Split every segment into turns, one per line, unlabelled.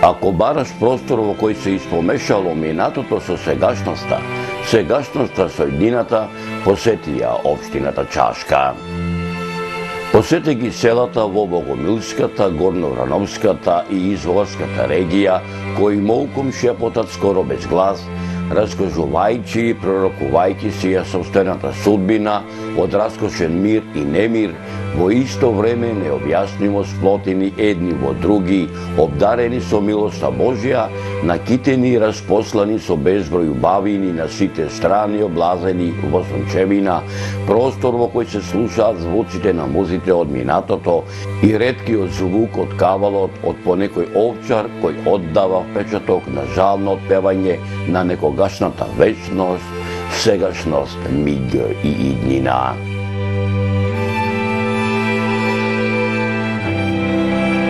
Ако бараш простор во кој се испомешало минатото со сегашноста со иднината, посети ја општината Чашка. Посети ги селата во Богомилската, Горноврановската и Изворската регија, кои молком шепотат скоро без глас, раскажувајќи и пророкувајќи си ја сопствената судбина од раскошен мир и немир, во исто време необјаснимо сплотени едни во други, обдарени со милоста Божја, накитени и распослани со безброј убавини на сите страни, облазени во сончевина, простор во кој се слушаат звуците на музите од минатото и реткиот звук од кавалот од понекој овчар кој оддава впечаток на жално отпевање на некогашната вечност, сегашност, миг и иднина.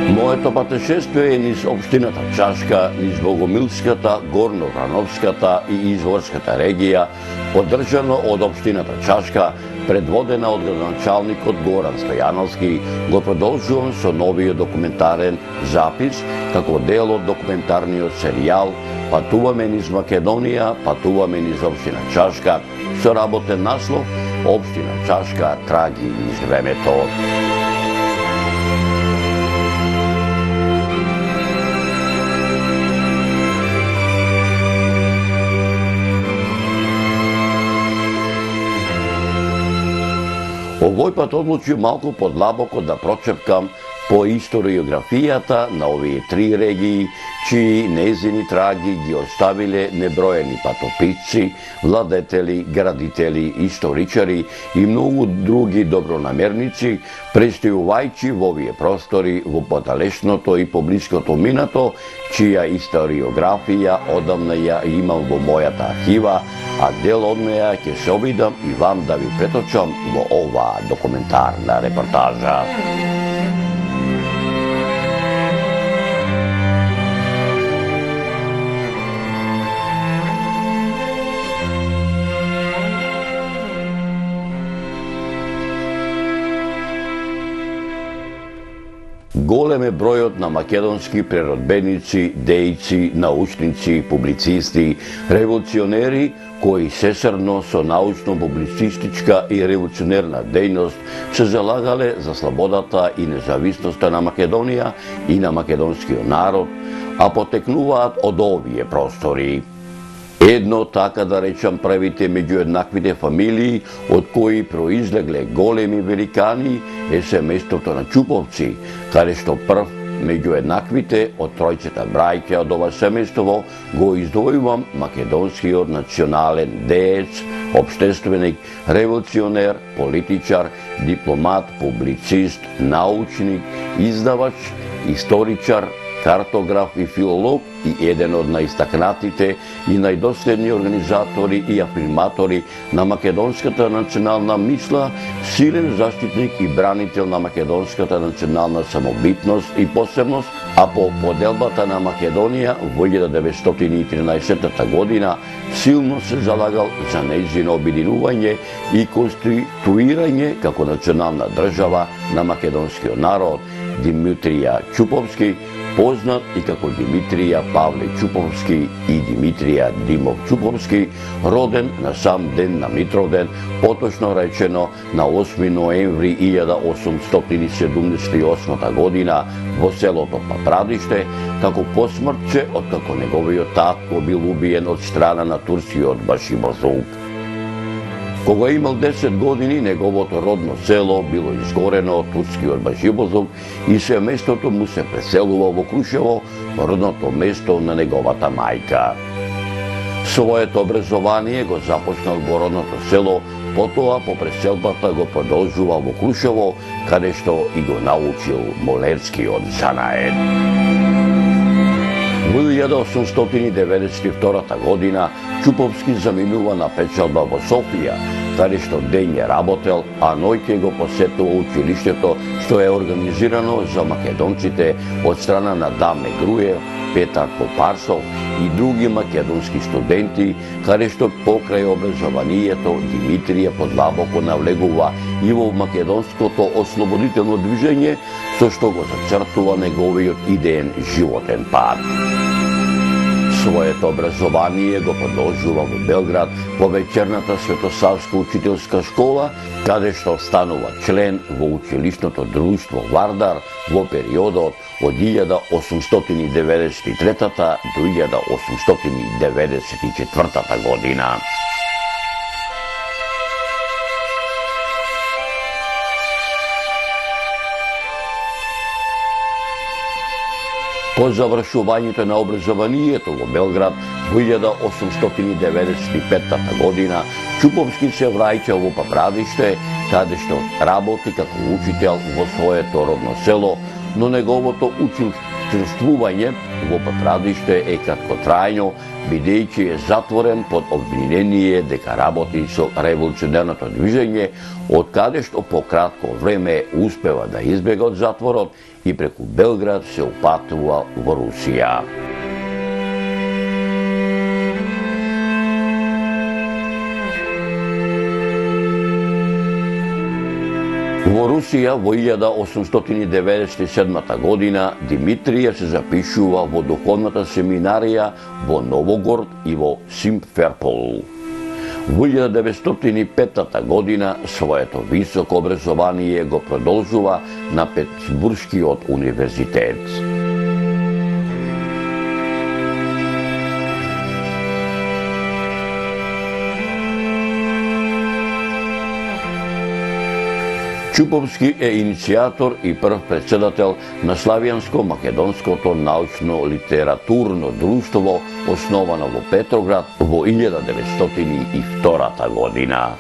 Моето патешествие е низ општината Чашка, низ Богомилската, Горноврановската и Изворската регија, поддржано од општината Чашка, предводена од градоначалникот Горан Стојановски, го продолжувам со новиот документарен запис како дел од документарниот серијал Патуваме низ Македонија, патуваме низ општина Чашка, со работен наслов Општина Чашка, траги низ времето. Овој пат одлучив малку подлабоко да прочепкам по историографијата на овие три регии, чии нејзини траги ги оставиле неброени патописци, владетели, градители, историчари и многу други добронамерници, престојувајќи во овие простори во подалечното и поблиското минато, чија историографија одамна ја имам во мојата архива, а дел од неја ќе се обидам и вам да ви преточам во оваа документарна репортажа. Голем е бројот на македонски преродбеници, дејци, научници, публицисти, револуционери кои сесрно со научно-публицистичка и револуционерна дејност се залагале за слободата и независноста на Македонија и на македонскиот народ, а потекнуваат од овие простори. Едно, така да речам, првите меѓу еднаквите фамилии, од кои произлегле големи великани, е семејството на Чуповци, каде што прв меѓу еднаквите од тројцата браќа од ова семејство го издвојувам македонскиот национален деец, општественик, револуционер, политичар, дипломат, публицист, научник, издавач, историчар, картограф и филолог и еден од најистакнатите и најдоследни организатори и афирматори на македонската национална мисла, силен заштитник и бранител на македонската национална самобитност и посебност, а по поделбата на Македонија во 1913 година силно се залагал за нејзино обединување и конституирање како национална држава на македонскиот народ. Димитрија Чуповски, познат и како Димитрија Павле Чуповски и Димитрија Димов Чуповски, роден на сам ден на Митровден, поточно речено на 8 ноември 1878 година во селото Папрадиште, како посмртче откако неговиот татко бил убиен од страна на турскиот башибозук. Кога имал 10 години, неговото родно село било изгорено од турскиот башибозук и семејството му се преселува во Крушево, родното место на неговата мајка. Своето образование го започнал во родното село, потоа по преселбата го продолжувал во Крушево, каде што и го научил молерскиот занает. Во 1892 година Чуповски заминува на печалба во Софија, каде што ден е работел, а ноќе го посетува училиштето што е организирано за македонците од страна на Даме Груев, Петар Попарсов и други македонски студенти, каде што покрај образованието Димитрија подлабоко навлегува и во македонското ослободително движење, со што го зачртува неговиот идеен животен пат. Своето образование го продолжува во Белград, во вечерната Светосавска учителска школа, каде што станува член во училишното друштво Вардар во периодот од 1893 до 1894 година. По завршувањето на образованието во Белград во 1895 година, Чуповски се враќа во Папрадиште, каде што работи како учител во своето родно село, но неговото учествување во Папрадиште е краткотрајно, бидејќи е затворен под обвинение дека работи со револуционерното движење, од каде што по кратко време успева да избега од затворот и преку Белград се упатува во Русија. Во Русија во 1897 година Димитрија се запишува во духовната семинарија во Новогород и во Симферпол. Во 1905 година своето високо образование го продолжува на Петербургскиот универзитет. Чуповски е иницијатор и прв председател на Славјанско-македонското научно-литературно друштво, основано во Петроград во 1902 година.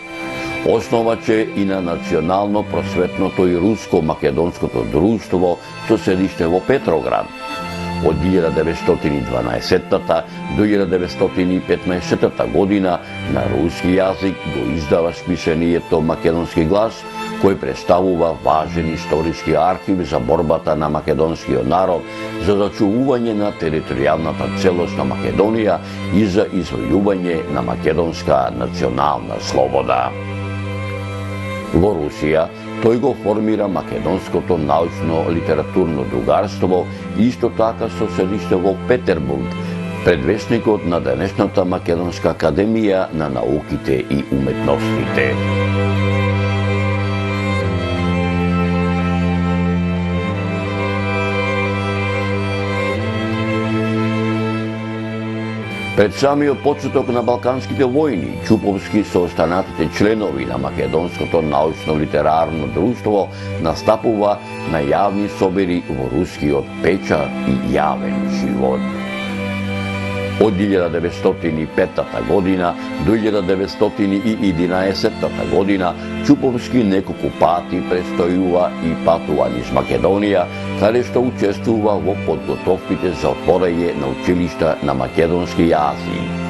Основаче и на Национално просветното и руско-македонското друштво со седиште во Петроград. Од 1912 до 1915 година на руски јазик го издава списанието Македонски глас, кој представува важен историски архив за борбата на македонскиот народ за зачувување на територијалната целост на Македонија и за извојување на македонска национална слобода. Во Русија тој го формира Македонското научно-литературно другарство, исто така со седиште во Петербург, предвесникот на денешната Македонска академија на науките и уметностите. Пред самиот почеток на Балканските војни, Чуповски со останатите членови на Македонското научно-литерарно друштво настапува на јавни собери во рускиот печат и јавен живот. Од 1905 година до 1911 година Чуповски неколку пати престојува и патува низ Македонија, каде што учествува во подготовките за отворање на училишта на македонски јазик.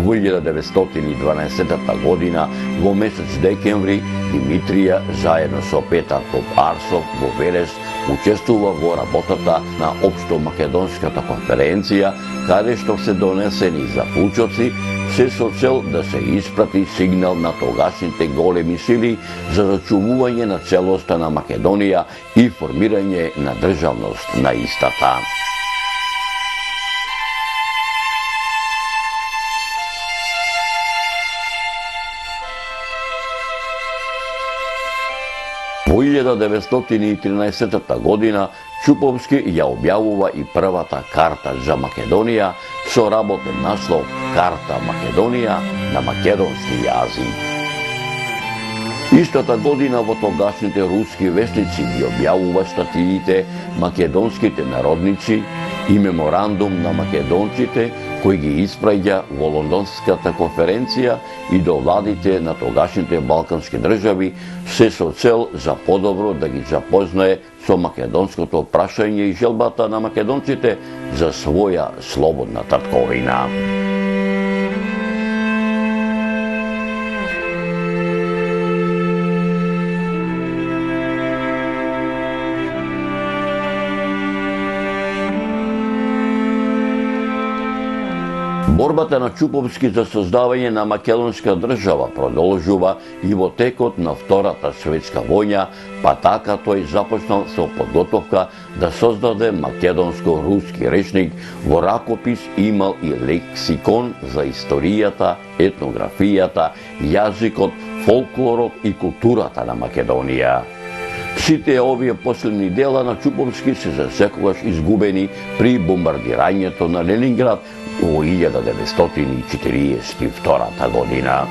Во 1912 година, во месец декември, Димитрија заедно со Петар Попарсов во Верес учествува во работата на Општо македонската конференција, каде што се донесени заклучоци, се со цел да се испрати сигнал на тогашните големи сили за зачувување на целоста на Македонија и формирање на државност на истата. Во 1913 година Чуповски ја објавува и првата карта за Македонија со работен наслов Карта Македонија на македонски јазик. Истата година во тогашните руски вестници ги објавува статиите Македонските народници и Меморандум на македонците, кој ги испраќа во Лондонската конференција и до владите на тогашните балкански држави, се со цел за подобро да ги запознае со македонското прашање и желбата на македонците за своја слободна татковина. Борбата на Чуповски за создавање на македонска држава продолжува и во текот на Втората светска војна, па така тој започнал со подготовка да создаде македонско-руски речник, во ракопис имал и лексикон за историјата, етнографијата, јазикот, фолклорот и културата на Македонија. Сите овие последни дела на Чуповски се за секогаш изгубени при бомбардирањето на Ленинград во 1942 година.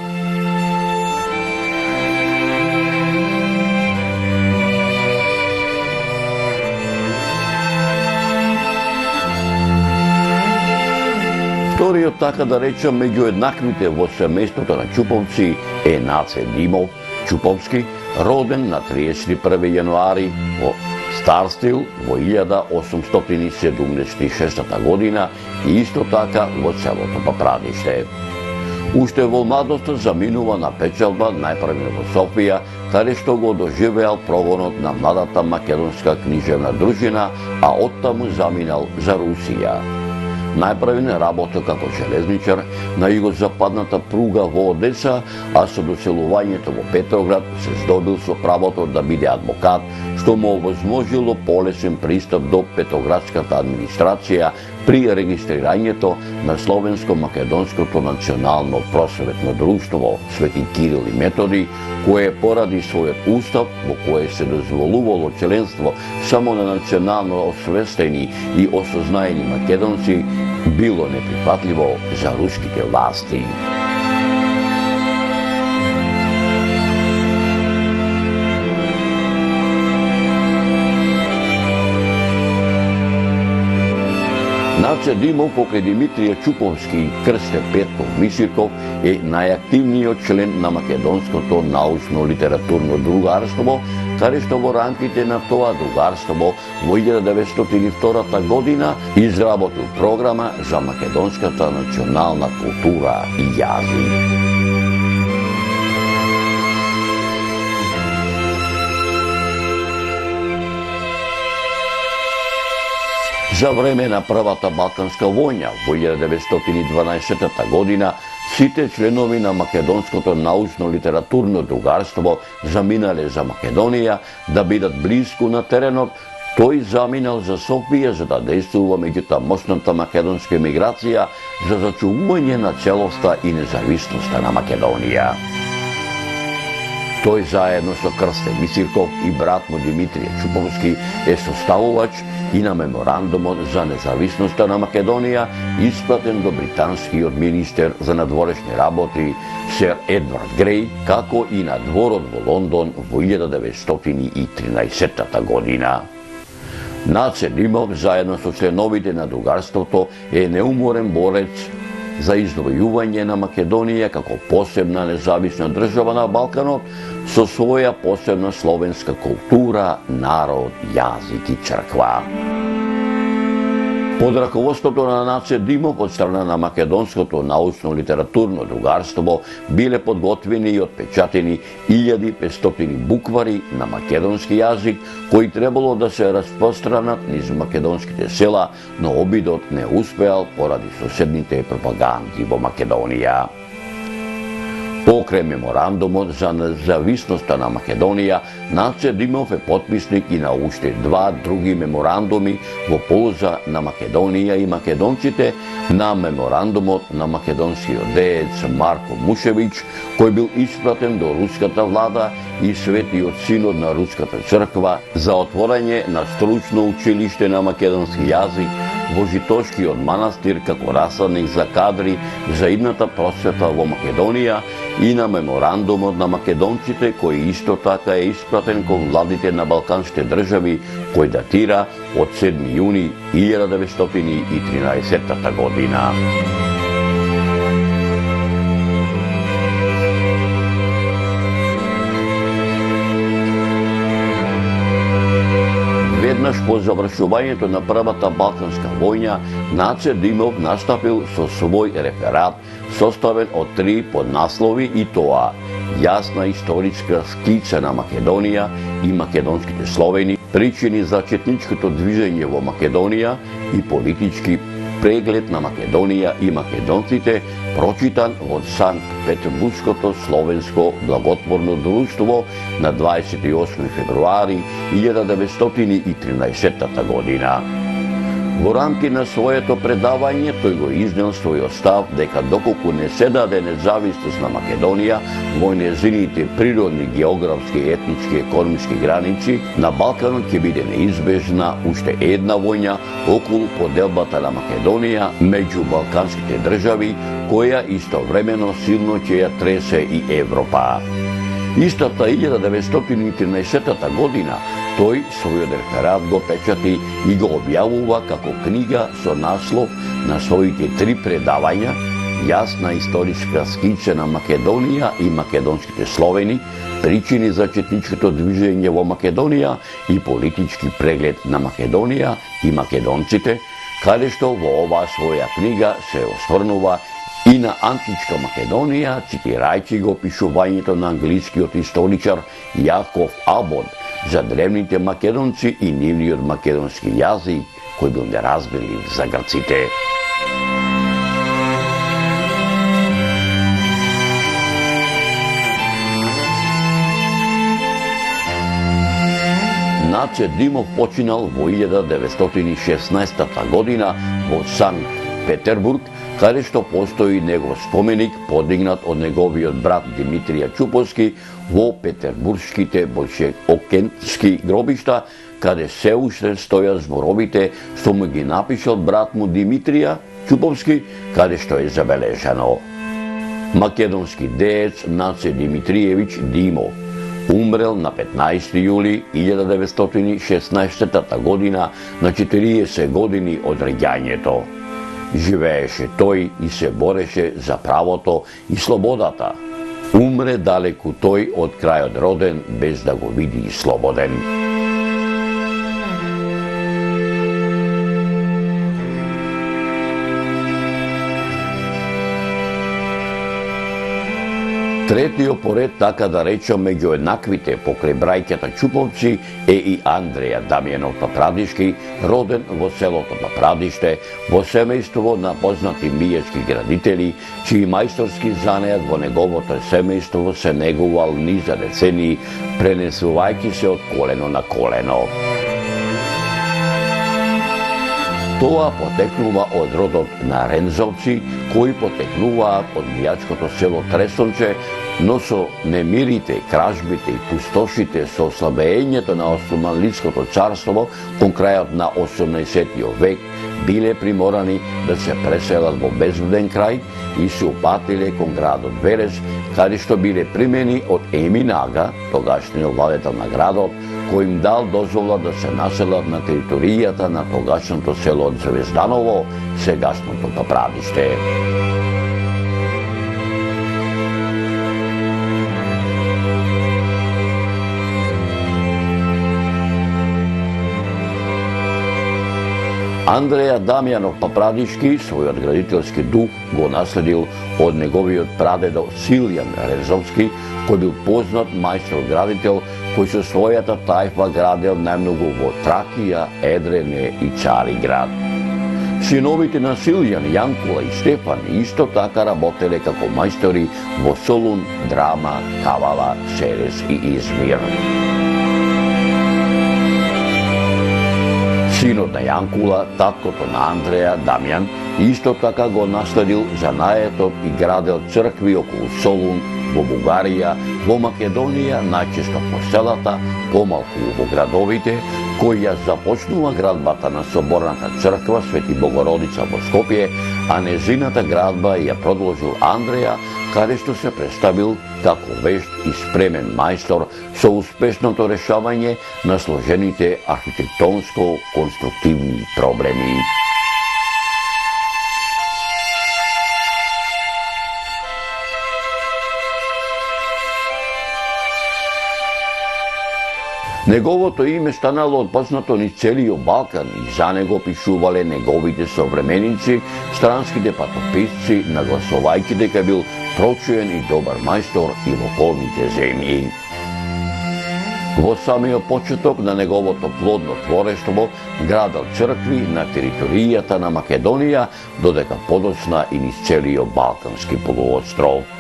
Вториот, така да речем, меѓу еднаквите во семејството на Чуповци е Наце Димов Чуповски, роден на 31 јануари во Стар Стил во 1876 година и исто така во селото Папрадиште. Уште во младоста заминува на печалба најпрво во Софија, каде што го доживеал прогонот на младата македонска книжевна дружина, а оттаму заминал за Русија. Најпрво работел како железничар на југозападната пруга во Одеса, а со доселувањето во Петроград се здобил со правото да биде адвокат, што му овозможило полесен пристап до петроградската администрација при регистрирањето на Словенско-македонското национално просветно друштво Свети Кирил и Методи, кое поради својот устав во кое се дозволувало членство само на национално освестени и осознаени македонци, било неприфатливо за руските власти. Наце Димов покрај Димитрија Чуповски и Крсте Петков Мисирков е најактивниот член на Македонското научно-литературно другарство, каде што во рамките на тоа другарство во 1902 година изработил програма за македонската национална култура и јазик. За време на Првата Балканска војна во 1912 година сите членови на Македонското научно-литературно другарство заминале за Македонија да бидат блиску на теренот. Тој заминал за Софија за да действува меѓу тамошната македонска емиграција за зачувување на целоста и независноста на Македонија. Тој заедно со Крсте Мисирков и брат му Димитрија Чуповски е составувач и на меморандумот за независноста на Македонија, испратен до британскиот министер за надворешни работи Сер Едвард Греј, како и на дворот во Лондон во 1913 година. Наце Димов, заедно со членовите на другарството, е неуморен борец за извојување на Македонија како посебна независна држава на Балканот со своја посебна словенска култура, народ, јазик и црква. Под раководството на Наце Димов од страна на Македонското научно-литературно другарство биле подготвени и отпечатени 1500 буквари на македонски јазик, кои требало да се распространат низ македонските села, но обидот не успеал поради соседните пропаганди во Македонија. Покрај меморандумот за независноста на Македонија, Наце Димов е потписник и на уште два други меморандуми во полза на Македонија и македонците, на меморандумот на македонскиот деец Марко Мушевиќ, кој бил испратен до руската влада и Светиот синод на Руската црква за отворање на стручно училиште на македонски јазик во Житошкиот манастир како расадник за кадри за идната просвета во Македонија, и на меморандумот на македонците, кој исто така е испратен кон владите на балканските држави, кој датира од 7 јуни 1913 година. Веднаш по завршувањето на Првата Балканска војна, Наце Димов настапил со свој реферат, составен од 3 поднаслови, и тоа: јасна историска скица на Македонија и македонските словени, причини за четничкото движење во Македонија и политички преглед на Македонија и македонците, прочитан во Санкт-Петербургското словенско благотворно друштво на 28 февруари 1913 година. Во рамки на своето предавање тој го изнел својот став дека доколку не се даде независност на Македонија во незините природни, географски, етнички, економски граници, на Балканот ќе биде неизбежна уште една војна околу поделбата на Македонија меѓу балканските држави, која истовремено силно ќе ја тресе и Европа. Истата 1913 година тој својот реферат го печати и го објавува како книга со наслов на своите 3 предавања «Јасна историска скица на Македонија и македонските Словени, причини за четничкото движење во Македонија и политички преглед на Македонија и македонците», каде што во оваа своја книга се осврнува и на античка Македонија, цитирајќи го пишувањето на англискиот историчар Јаков Абод за древните македонци и нивниот македонски јазик, кој бил неразбирлив за грците. Наце Димов починал во 1916 година во Санкт-Петербург, каде што постои негов споменик подигнат од неговиот брат Димитрија Чуповски во петербуршките Большеокенски гробишта, каде се уште стојат зборовите што му ги напишал брат му Димитрија Чуповски, каде што е забележано: македонски деец Наце Димитриевиќ Димов умрел на 15 јули 1916 година на 40 години од раѓањето. Живееше тој и се бореше за правото и слободата. Умре далеку тој од крајот роден, без да го види слободен. Третиот поред, така да речем, меѓу еднаквите покрај браќата Чуповци е и Андреја Дамјанов Папрадишки, роден во селото Папрадиште, во семејство на познати мијачки градители, чии мајсторски занејат во неговото семејство се негувал низа децении, пренесувајќи се од колено на колено. Тоа потекнува од родот на Рензовци, кои потекнуваат од мијачкото село Тресонче, но со немирите, кражбите и пустошите со ослабењето на Османлиското царство кон крајот на 18 век биле приморани да се преселат во безбеден крај и се упатиле кон градот Верес, каде што биле примени од Емин Ага, тогашниот владетел на градот, кој им дал дозвола да се населат на територијата на тогашното село Звезданово, сегашното Папрадиште. Андреја Дамјанов Папрадишки својот градителски дух го наследил од неговиот прадедо Силјан Резовски, кој бил познат мајстор-градител, кој со својата тајфа градел најмногу во Тракија, Едрене и Цариград. Синовите на Силјан, Јанкула и Стефан исто така работеле како мајстори во Солун, Драма, Кавала, Серес и Измир. Синот на Јанкула, таткото на Андреја Дамјан, исто така го наследил занаетот и градел цркви околу Солун, во Бугарија, во Македонија, најчесто по селата, помалку во градовите, кој ја започнува градбата на Соборната црква Свети Богородица во Скопје, а незината градба ја продолжил Андреја, каде што се представил како вешт и спремен мајстор со успешното решавање на сложените архитектонско-конструктивни проблеми. Неговото име станало отпознато низ целиот Балкан и за него пишувале неговите современици, странските патописци, нагласувајќи дека бил прочуен и добар мајстор и во околните земји. Во самиот почеток на неговото плодно творештво градел цркви на територијата на Македонија, додека подоцна и низ целиот Балкански полуостров.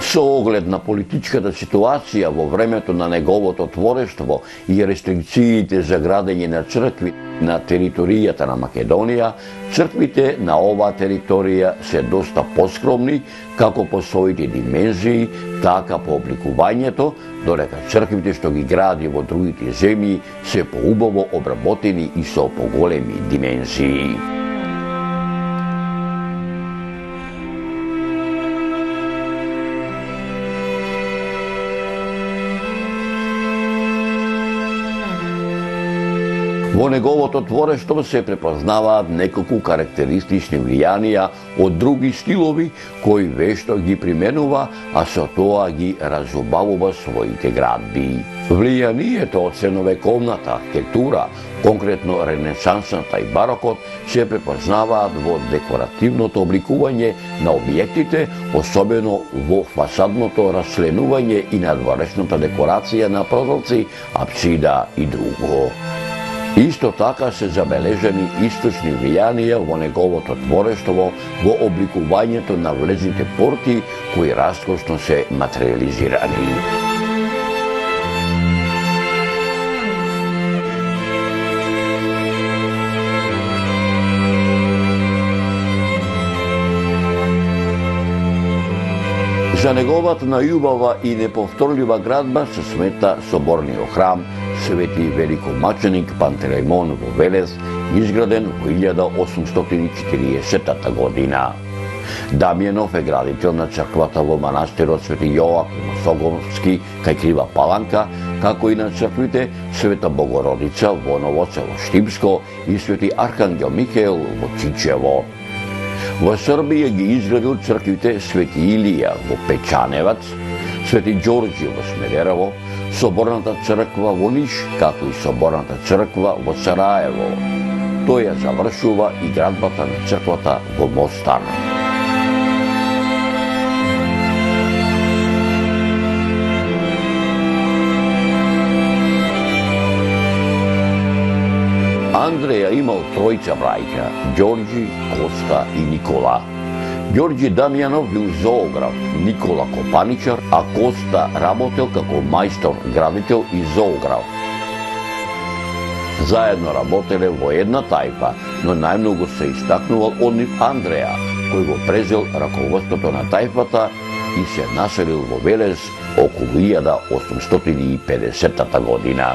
Со оглед на политичката ситуација во времето на неговото творештво и рестрикциите за градење на цркви на територијата на Македонија, црквите на оваа територија се доста поскромни, како по своите димензии, така по обликувањето, додека црквите што ги гради во другите земји се поубаво обработени и со поголеми димензии. Во неговото творештво се препознаваат неколку карактеристични влијанија од други стилови кои вешто ги применува, а со тоа ги разубавува своите градби. Влијанието од средновековната архитектура, конкретно ренесансната и барокот, се препознаваат во декоративното обликување на објектите, особено во фасадното расчленување и надворешната декорација на прозорци, апсида и друго. Исто така се забележани источни влијанија во неговото творештво во обликувањето на влезните порти кои раскошно се материализирани. За неговата најубава и неповторлива градба се смета соборниот храм Свети великомаченик Пантелеймон во Велес, изграден во 1840 година. Дамјанов е градител на црквата во манастирот Свети Јоаким Соговски кај Крива Паланка, како и на црквите Света Богородица во Ново село Штипско и Свети Архангел Михаел во Чичево. Во Србија ги изградил црквите Свети Илија во Печаневац, Свети Ѓорѓи во Смедерево, Соборната црква во Ниш, како и Соборната црква во Сараево. Тој ја завршува и градбата на црквата во Мостар. Андреја имал тројца браќа, Ѓорѓи, Коста и Никола. Ѓорѓи Дамјанов бил зоограф, Никола копаничар, а Коста работел како мајстор, градител и зоограф. Заедно работеле во една тајпа, но најмногу се истакнувал од нив Андреја, кој го презел раководството на тајпата и се населил во Велес околу 1850 година.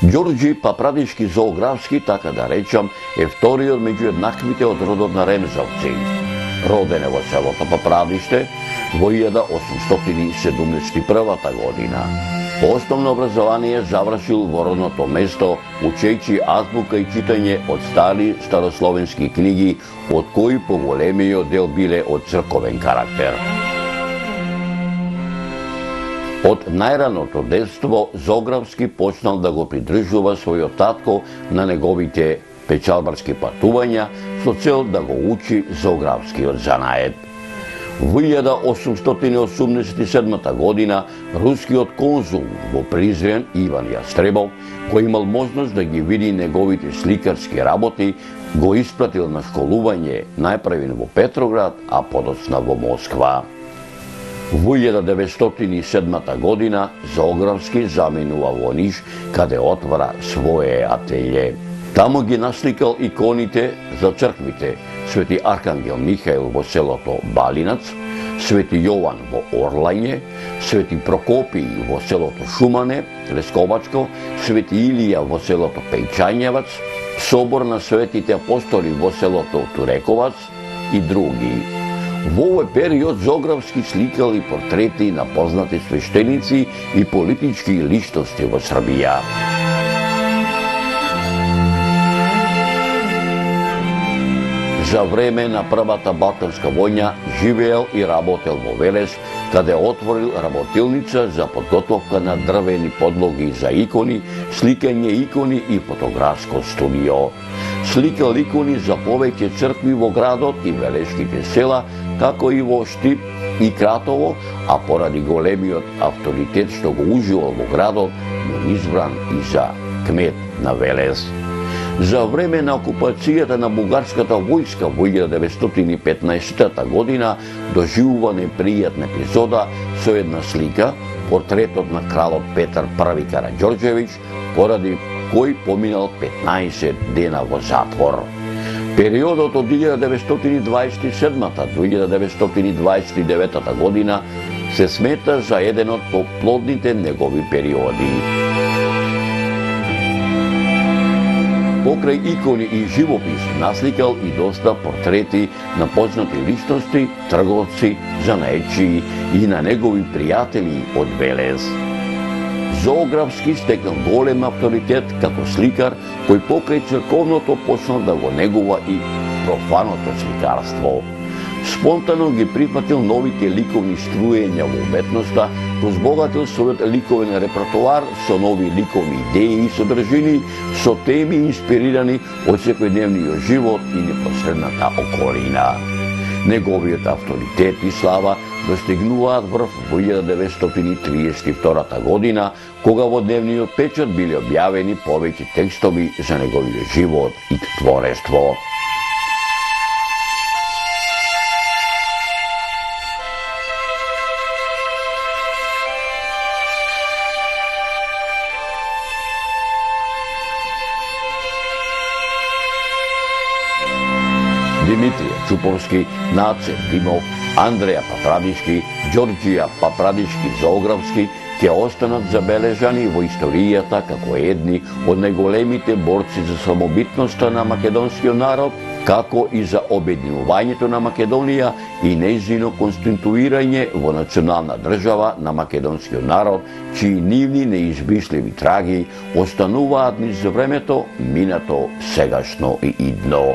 Ѓорѓи Папрадишки зоографски, така да речам, е вториот меѓу еднаквите од родот на Ремзовци. Роден е во селото Папрадиште во 1871 година. Основно образование завршил во родното место, учејќи азбука и читање од стари старословенски книги, од кои поголемиот дел биле од црковен карактер. Од најраното детство зоографски почнал да го придржува својот татко на неговите печалбарски патувања со цел да го учи зоографскиот занает. Во 1887 година рускиот конзул во Призрен Иван Јастребов, кој имал можност да ги види неговите сликарски работи, го испратил на школување најпрвен во Петроград, а подоцна во Москва. Во 1907 година зоографски заминува во Ниш, каде отвара своје ателје. Таму ги насликал иконите за црквите Свети Архангел Михаил во селото Балинац, Свети Јован во Орлање, Свети Прокопиј во селото Шумане, Лесковачко, Свети Илија во селото Пејчањевац, Собор на Светите Апостоли во селото Турековац и други. Во овој период зоографски сликал и портрети на познати свештеници и политички личности во Србија. За време на Првата Балканска војна живеел и работел во Велес, каде отворил работилница за подготовка на дрвени подлоги за икони, сликање икони и фотографско студио. Сликал икони за повеќе цркви во градот и велешките села, како и во Штип и Кратово, а поради големиот авторитет што го уживал во градот, му избран и за кмет на Велес. За време на окупацијата на бугарската војска во 1915 година доживува непријатна епизода со една слика, портретот на кралот Петар I Караѓорđević, поради кој поминал 15 дена во затвор. Периодот од 1927 до 1929 година се смета за еден од поплодните негови периоди. Покрај икони и живопис насликал и доста портрети на познати личности, трговци, занаечии и на негови пријатели од Велес. Зоографски стекнал голем авторитет како сликар, кој покрај црковното почнал да го негува и профаното сликарство. Спонтано ги прифатил новите ликовни струења во уметноста, позбогатил својот ликовен репертоар со нови ликовни идеи и содржини, со теми инспирирани од секојдневниот живот и непосредната околина. Неговиот авторитет и слава достигнуваат врв во 1932 година, кога во дневниот печат биле објавени повеќе текстови за неговиот живот и творество. Димитрije Чупорски, Наце Димов, Андреја Папрадишки, Ѓорѓија Папрадишки-Зоографски ќе останат забележани во историјата како едни од најголемите борци за самобитноста на македонскиот народ, како и за обединувањето на Македонија и нејзино конституирање во национална држава на македонскиот народ, чии нивни неизбисливи траги остануваат низ времето, минато, сегашно и идно.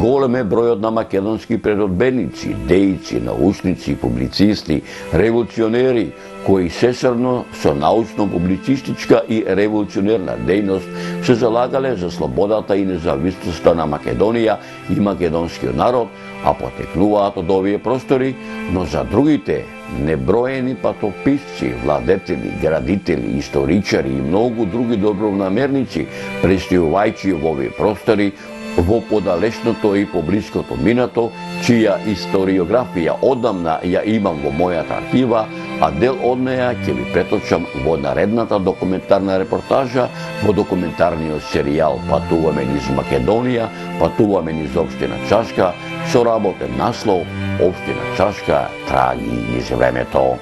Голем е бројот на македонски преродбеници, дејци, научници, публицисти, револуционери, кои сесрно со научно-публицистичка и револуционерна дејност се залагале за слободата и независноста на Македонија и македонскиот народ, а потекнуваат од овие простори, но за другите неброени патописци, владетели, градители, историчари и многу други добронамерници, пристигувајќи во овие простори, во подалечното и поблиското минато, чија историографија одамна ја имам во мојата архива, а дел од неја ќе ви преточам во наредната документарна репортажа во документарниот серијал Патуваме низ Македонија, патуваме низ општина Чашка, со работен наслов Општина Чашка, траги низ времето.